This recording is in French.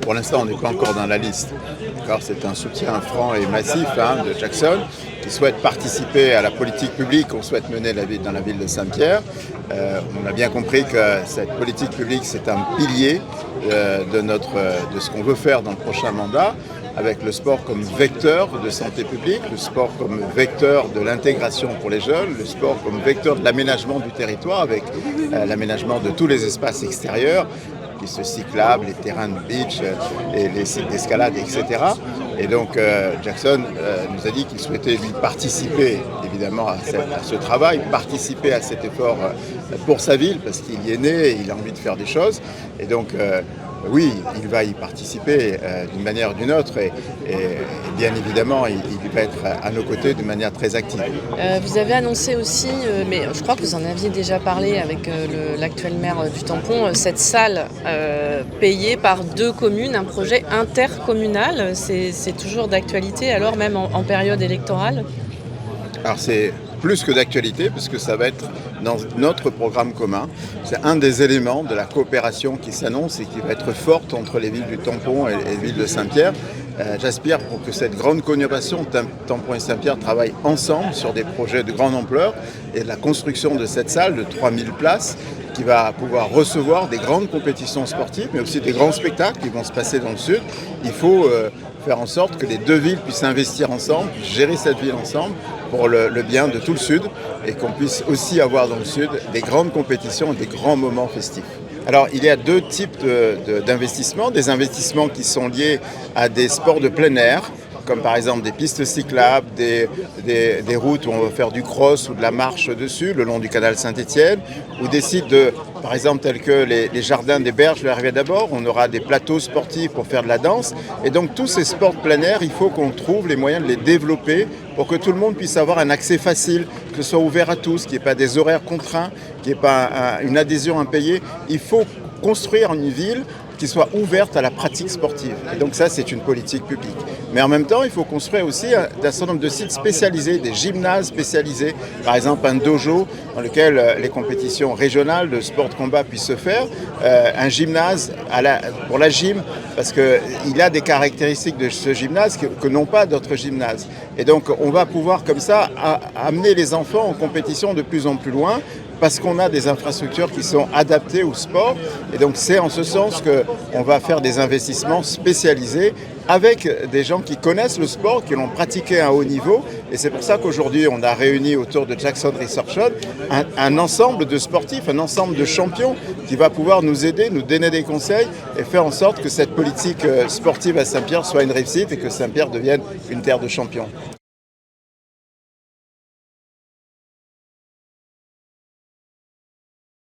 pour l'instant, on n'est pas encore dans la liste. C'est un soutien franc et massif de Jackson qui souhaite participer à la politique publique qu'on souhaite mener dans la ville de Saint-Pierre. On a bien compris que cette politique publique, c'est un pilier de ce qu'on veut faire dans le prochain mandat, avec le sport comme vecteur de santé publique, le sport comme vecteur de l'intégration pour les jeunes, le sport comme vecteur de l'aménagement du territoire, avec l'aménagement de tous les espaces extérieurs, pistes cyclables, les terrains de beach et les sites d'escalade, etc. Et donc Jackson nous a dit qu'il souhaitait lui participer évidemment à ce travail, participer à cet effort pour sa ville, parce qu'il y est né et il a envie de faire des choses. Et donc oui, il va y participer d'une manière ou d'une autre et bien évidemment, il va être à nos côtés de manière très active. Vous avez annoncé aussi, mais je crois que vous en aviez déjà parlé avec l'actuel maire du Tampon, cette salle payée par 2 communes, un projet intercommunal. C'est toujours d'actualité, alors même en période électorale? Alors c'est plus que d'actualité, parce que ça va être dans notre programme commun. C'est un des éléments de la coopération qui s'annonce et qui va être forte entre les villes du Tampon et les villes de Saint-Pierre. J'aspire pour que cette grande conurbation, Tampon et Saint-Pierre, travaillent ensemble sur des projets de grande ampleur et la construction de cette salle de 3000 places qui va pouvoir recevoir des grandes compétitions sportives, mais aussi des grands spectacles qui vont se passer dans le sud. Il faut faire en sorte que les 2 villes puissent investir ensemble, gérer cette ville ensemble pour le bien de tout le sud et qu'on puisse aussi avoir dans le sud des grandes compétitions et des grands moments festifs. Alors il y a 2 types d'investissements, des investissements qui sont liés à des sports de plein air, comme par exemple des pistes cyclables, des routes où on va faire du cross ou de la marche dessus, le long du canal Saint-Étienne, ou des sites par exemple tels que les jardins des Berges de la rivière d'Abord, on aura des plateaux sportifs pour faire de la danse. Et donc tous ces sports de plein air, il faut qu'on trouve les moyens de les développer pour que tout le monde puisse avoir un accès facile, que ce soit ouvert à tous, qu'il n'y ait pas des horaires contraints, qu'il n'y ait pas une adhésion impayée. Il faut construire une ville qui soit ouverte à la pratique sportive. Et donc ça, c'est une politique publique. Mais en même temps, il faut construire aussi un certain nombre de sites spécialisés, des gymnases spécialisés, par exemple un dojo dans lequel les compétitions régionales de sport de combat puissent se faire, un gymnase pour la gym, parce qu'il a des caractéristiques de ce gymnase que n'ont pas d'autres gymnases. Et donc on va pouvoir comme ça amener les enfants en compétition de plus en plus loin, parce qu'on a des infrastructures qui sont adaptées au sport. Et donc c'est en ce sens qu'on va faire des investissements spécialisés avec des gens qui connaissent le sport, qui l'ont pratiqué à un haut niveau. Et c'est pour ça qu'aujourd'hui, on a réuni autour de Jackson Research Hub un ensemble de sportifs, un ensemble de champions qui va pouvoir nous aider, nous donner des conseils et faire en sorte que cette politique sportive à Saint-Pierre soit une réussite et que Saint-Pierre devienne une terre de champions.